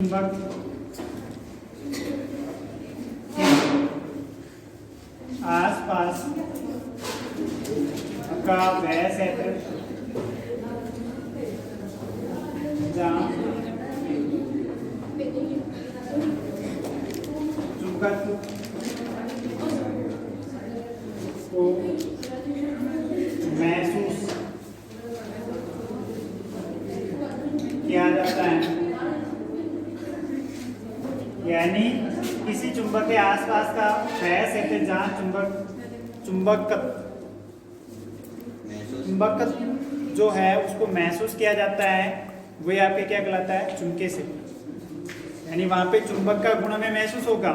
चुंबक आसपास का वह क्षेत्र जहाँ चुंबकत्व को महसूस किया जाता है, यानी किसी चुंबक के आसपास का वह क्षेत्र जहाँ चुंबकत्व जो है उसको महसूस किया जाता है, वही आपके क्या कहलाता है? चुंबकीय क्षेत्र। यानी वहाँ पे चुंबक का गुण हमें महसूस होगा,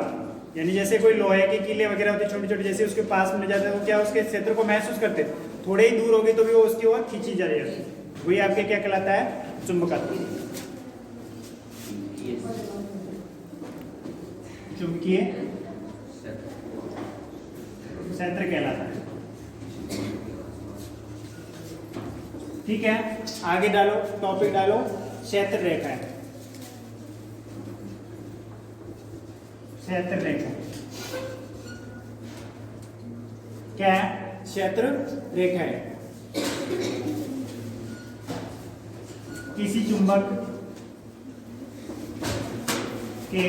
यानी जैसे कोई लोहे की कीले वगैरह होती है छोटी छोटी, जैसे उसके पास में जाते हैं वो क्या उसके क्षेत्र को महसूस करते, थोड़े ही दूर होगी तो भी वो उसकी ओर खींची जा रही है, वही आपके क्या कहलाता है? चुंबकत्व। चुंबकीय क्षेत्र कहलाता है। ठीक है, आगे डालो, टॉपिक डालो, क्षेत्र रेखा है। क्षेत्र रेखा क्या है? क्षेत्र रेखा है। किसी चुंबक के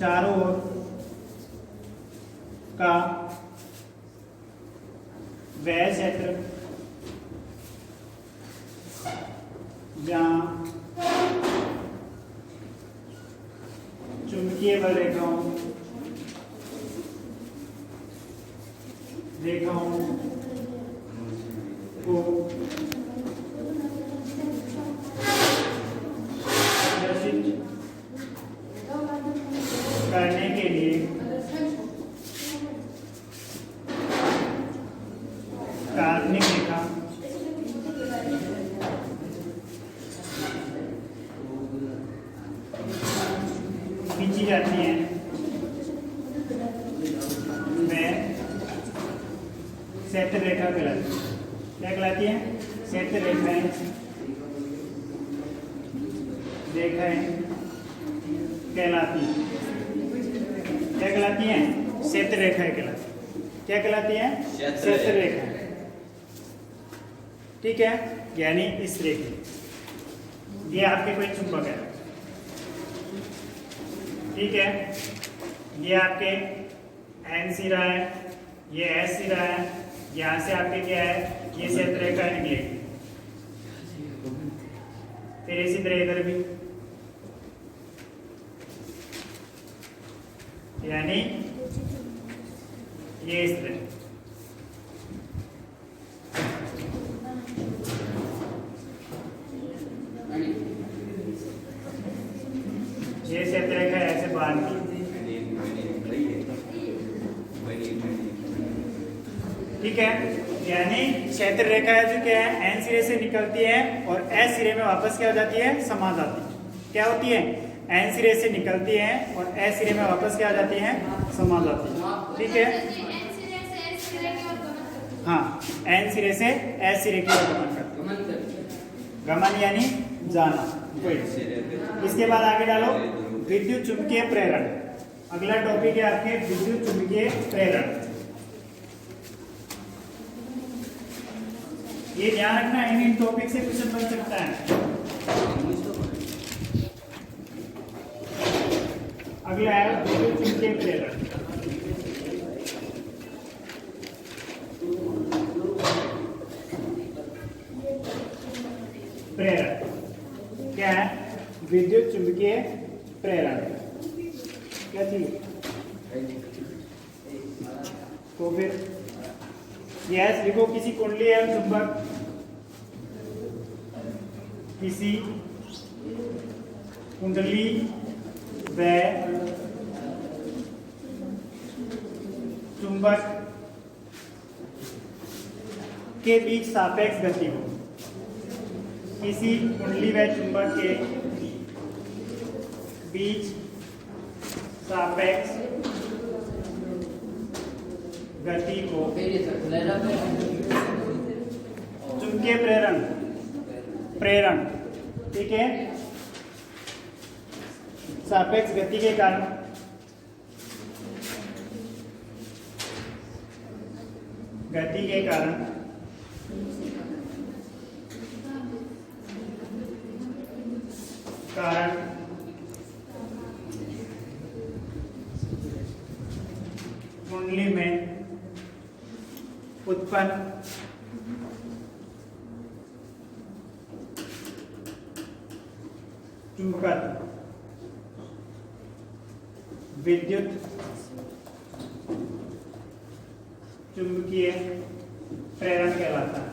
चारों ओर का वह क्षेत्र जहाँ चुंबकीय बल रेखाओं को प्रदर्शित करने के लिए काल्पनिक रेखा खींची जाती है, वह क्षेत्र रेखा कहलाती है। क्या कहलाती है? क्षेत्र रेखाएं कहलाती है। क्या कहलाती है? क्षेत्र रेखाएं कहलाती है। क्या कहलाती है? क्षेत्र रेखा। ठीक है, यानी इस रेखे, ये आपके कोई चुंबक है, ठीक है, ये आपके एन सिरा है, ये एस सिरा है, यहाँ से आपके क्या है? ये क्षेत्र रेखा निकलेगी। फिर इसी तरह इधर भी, यानी ये इस तरह। ये क्षेत्र रेखा ऐसे बाहर की, ठीक है, यानी क्षेत्र रेखा है जो क्या है? एन सिरे से निकलती है और एस सिरे में वापस क्या हो जाती है? समा जाती है। क्या होती है? एन सिरे से निकलती है और एस सिरे में वापस क्या आ जाती है? समा जाती है। ठीक है, हाँ, एन सिरे से एस सिरे की ओर गमन करती है। गमन यानी जाना। इसके बाद आगे डालो विद्युत चुंबकीय प्रेरण। अगला टॉपिक है आपके विद्युत चुंबकीय प्रेरण। ये ध्यान रखना, इन टॉपिक से क्वेश्चन बन सकता है। अगला है विद्युत चुंबकीय प्रेरण। प्रेरण क्या है? विद्युत चुंबकीय प्रेरण क्या चीज? तो फिर यस लिखो, किसी कुंडली एवं चुंबक, किसी कुंडली व चुंबक के बीच सापेक्ष गति हो। किसी कुंडली व चुंबक के बीच सापेक्ष गति को चुंबकीय प्रेरण, ठीक है। सापेक्ष गति के कारण कुंडली में उत्पन्न चुंबकत्व विद्युत चुंबकीय प्रेरण कहलाता है।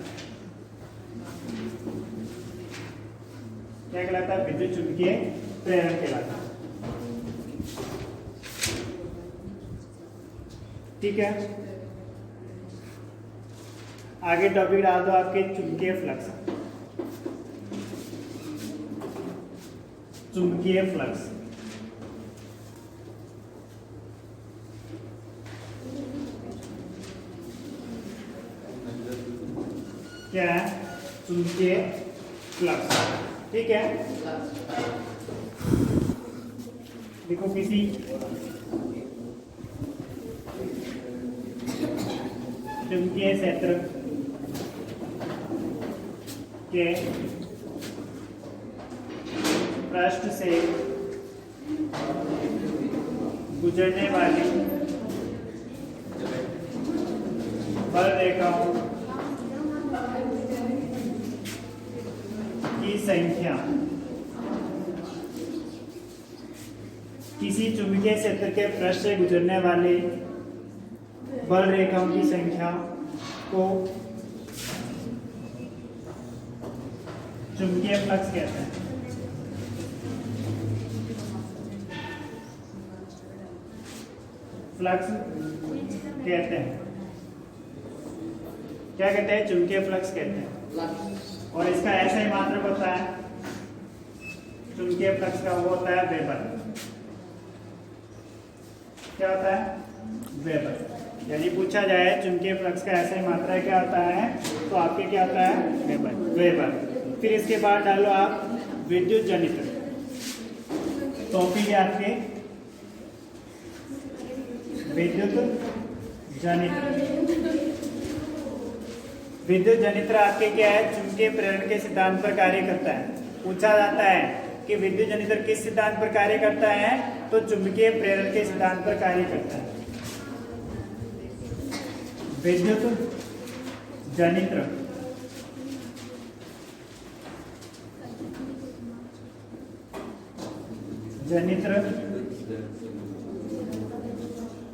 क्या कहलाता है? विद्युत चुंबकीय प्रेरण कहलाता है। ठीक है, आगे टॉपिक डाल दो आपके चुंबकीय फ्लक्स। चुंबकीय फ्लक्स क्या है? चुंबकीय फ्लक्स। ठीक है, देखो किसी चुंबकीय क्षेत्र के पृष्ठ से गुजरने वाली बल रेखाओं की संख्या किसी चुंबकीय क्षेत्र के पृष्ठ से गुजरने वाली बल रेखाओं की संख्या को चुंबकीय फ्लक्स कहते हैं। फ्लक्स कहते हैं, क्या कहते हैं? चुंबकीय फ्लक्स कहते हैं। और इसका ऐसा ही मात्रक होता है, चुंबकीय फ्लक्स का वो होता है वेबर। क्या होता है? वेबर। यानी पूछा जाए चुंबकीय फ्लक्स का ऐसा ही मात्रा क्या होता है, तो आपके क्या होता है? वेबर। वेबर। फिर इसके बाद डालो आप विद्युत जनित्र। टॉपिक है आपके विद्युत जनित्र। विद्युत जनित्र आपके क्या है? चुंबकीय प्रेरण के सिद्धांत पर कार्य करता है। पूछा जाता है कि विद्युत जनित्र किस सिद्धांत पर कार्य करता है, तो चुंबकीय प्रेरण के सिद्धांत पर कार्य करता है। विद्युत जनित्र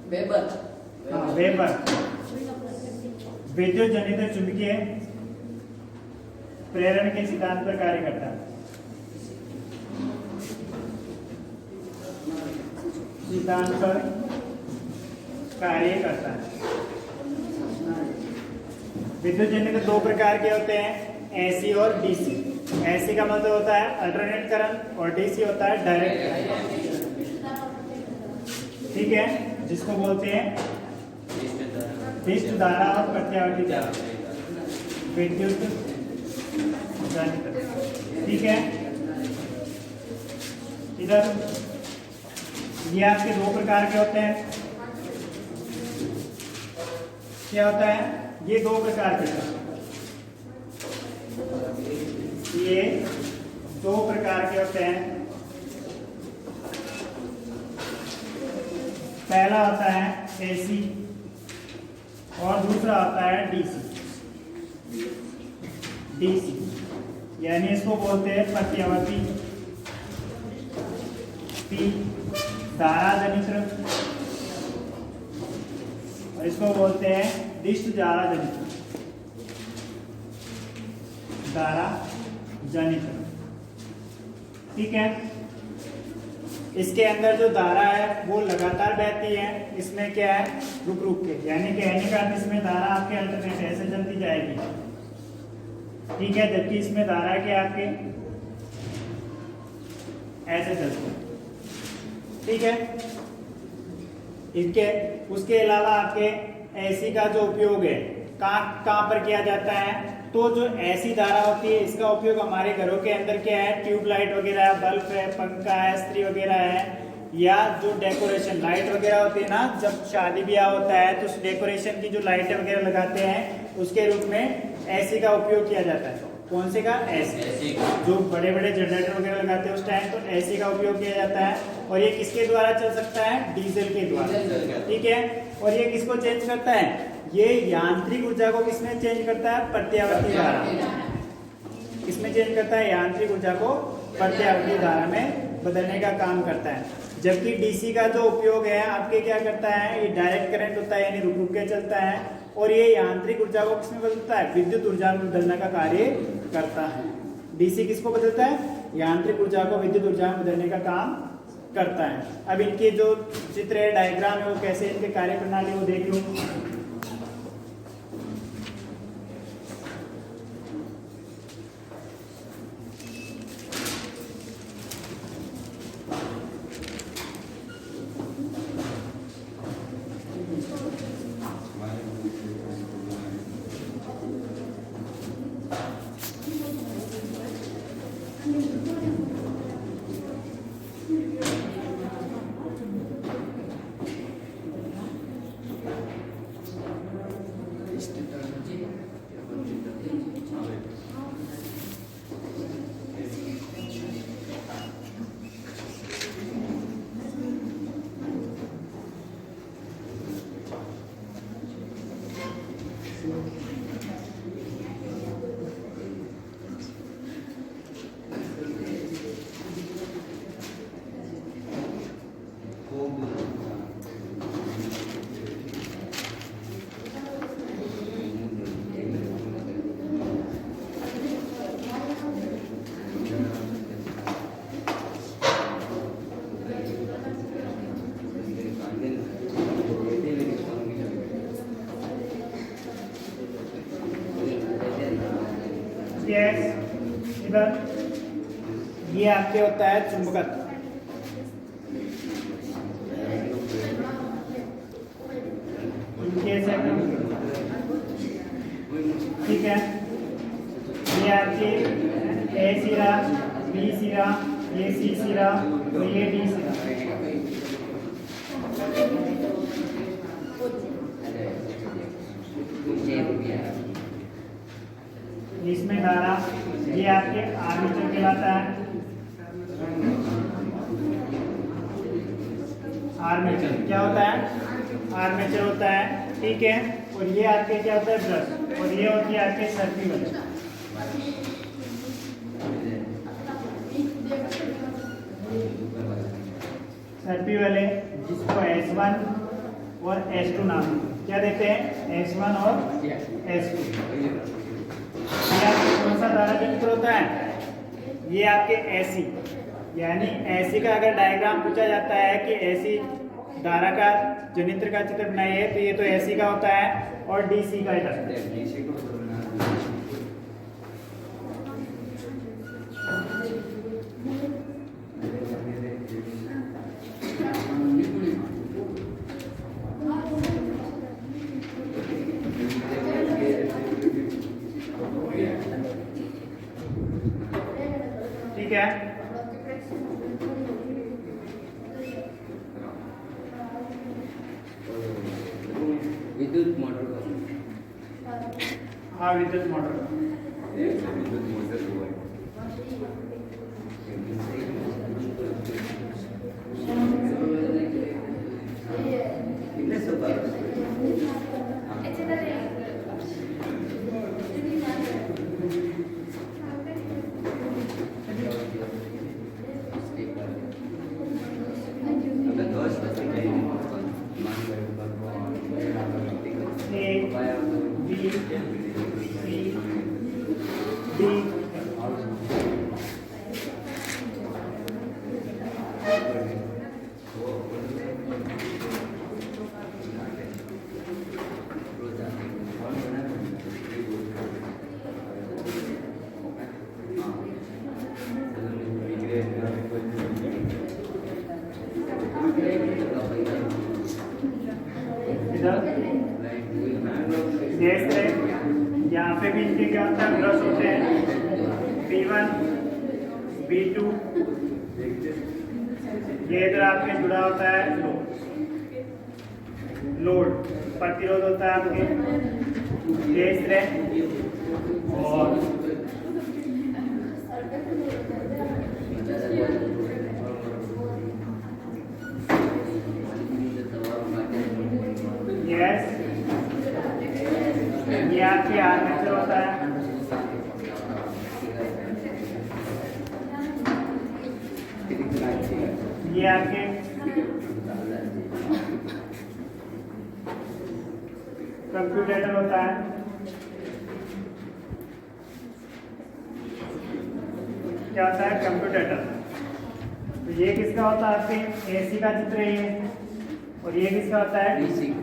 वेबर। हाँ, वेबर। विद्युत जनित्र चुंबकीय प्रेरण के सिद्धांत पर कार्य करता है। सिद्धांत पर कार्य करता है। विद्युत जनित्र दो प्रकार के होते हैं, एसी और डीसी। एसी का मतलब होता है अल्टरनेट करंट और डीसी होता है डायरेक्ट करंट। ठीक है, जिसको बोलते हैं विद्युत धारा और प्रत्यावर्ती धारा। विद्युत जनित्र। ठीक है, इधर ये आपके दो प्रकार के होते हैं। क्या होता है? ये दो प्रकार के होते हैं। ये दो प्रकार के होते हैं। पहला होता है एसी और दूसरा होता है डीसी। डीसी यानी इसको बोलते हैं प्रत्यावर्ती धारा जनित्र और इसको बोलते हैं डिस्क धारा जनित्र। धारा जनित्र। ठीक है, इसके अंदर जो धारा है वो लगातार बहती है। इसमें क्या है? रुक रुक के, यानी कहने का अर्थ इसमें धारा आपके अल्टरनेट ऐसे चलती जाएगी। ठीक है, जबकि इसमें धारा क्या आपके ऐसे चलती है। ठीक है, इनके उसके अलावा आपके एसी का जो उपयोग है कहाँ पर किया जाता है? तो जो ऐसी धारा होती है इसका उपयोग हमारे घरों के अंदर क्या है, ट्यूबलाइट वगैरह है, बल्ब है, पंखा है, इस्त्री वगैरह है, या जो डेकोरेशन लाइट वगैरह होती है ना, जब शादी ब्याह होता है तो उस डेकोरेशन की जो लाइटें वगैरह लगाते हैं उसके रूप में एसी का उपयोग किया जाता है। कौन से का? एसी। जो बड़े बड़े जनरेटर वगैरह लगाते हैं उस टाइम तो एसी का उपयोग किया जाता है। और ये किसके द्वारा चल सकता है? डीजल के द्वारा। ठीक है। और ये किसको चेंज करता है? ये यांत्रिक ऊर्जा को किसमें चेंज करता है? प्रत्यावर्ती धारा। किसमें चेंज करता है? यांत्रिक ऊर्जा को प्रत्यावर्ती धारा में बदलने का काम करता है। जबकि डीसी का जो उपयोग है आपके क्या करता है, ये डायरेक्ट करंट होता है, यानी रुक रुक के चलता है, और ये यांत्रिक ऊर्जा को किसमें बदलता है? विद्युत ऊर्जा में बदलने का कार्य करता है। डीसी किसको बदलता है? यांत्रिक ऊर्जा को विद्युत ऊर्जा में बदलने का काम करता है। अब इनके जो चित्र है, डायग्राम है, वो कैसे इनके कार्य प्रणाली वो देख लो। इधर ये आपके होता है चुंबकत्व। ठीक है। ये आपके ए सिरा, बी सिरा, ये सी सिरा और ये डी सिरा। इसमें धारा ये आपके आर्मेचर कहलाता है। आर्मेचर क्या होता है? आर्मेचर होता है। ठीक है। और ये आपके क्या होता है? ब्रश। और ये होती है आपके सर्पी वाले। सर्पी वाले जिसको S1 और S2 नाम क्या देते हैं? S1 और S2। कौन सा धारा जनित्र होता है? ये आपके एसी, यानी एसी का अगर डायग्राम पूछा जाता है कि एसी धारा का जनित्र का चित्र बनाइए तो ये तो एसी का होता है और डीसी का इधर। ठीक है। विद्युत मोटर का। हाँ, विद्युत मोटर। गैस है, यहाँ पे भी इनके क्या होता है, ब्रश होते हैं, B1 B2, ये इधर आपके जुड़ा होता है लोड, प्रतिरोध होता है आपके ये इस तरह, और यस ये आपकी आर्मेचर होता है, ये आपके कंप्यूटर होता है, क्या होता है कंप्यूटर। तो ये किसका होता है आपके एसी का चित्र है ये, और ये किसका होता है डीसी।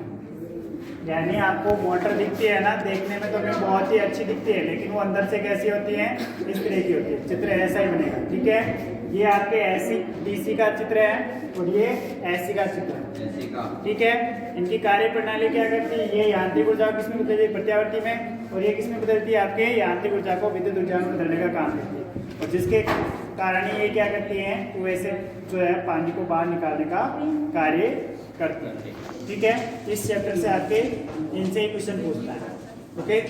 यानी आपको मोटर दिखती है ना, देखने में तो हमें बहुत ही अच्छी दिखती है, लेकिन वो अंदर से कैसी होती है, इस तरह की होती है। चित्र ऐसा ही बनेगा, ठीक है। ये आपके एसी डीसी का चित्र है और ये एसी का चित्र है, ठीक है। इनकी कार्य प्रणाली क्या करती है, ये यांत्रिक ऊर्जा को किसमें बदलती है, प्रत्यावर्ती में, और ये किसमें बदलती है, आपके यांत्रिक ऊर्जा को विद्युत ऊर्जा में बदलने का काम करती है। और जिसके कारण ये क्या करती है, कुएं से जो है पानी को बाहर निकालने का कार्य करती है, ठीक है। इस चैप्टर से आपके इनसे ही क्वेश्चन पूछता है, ओके।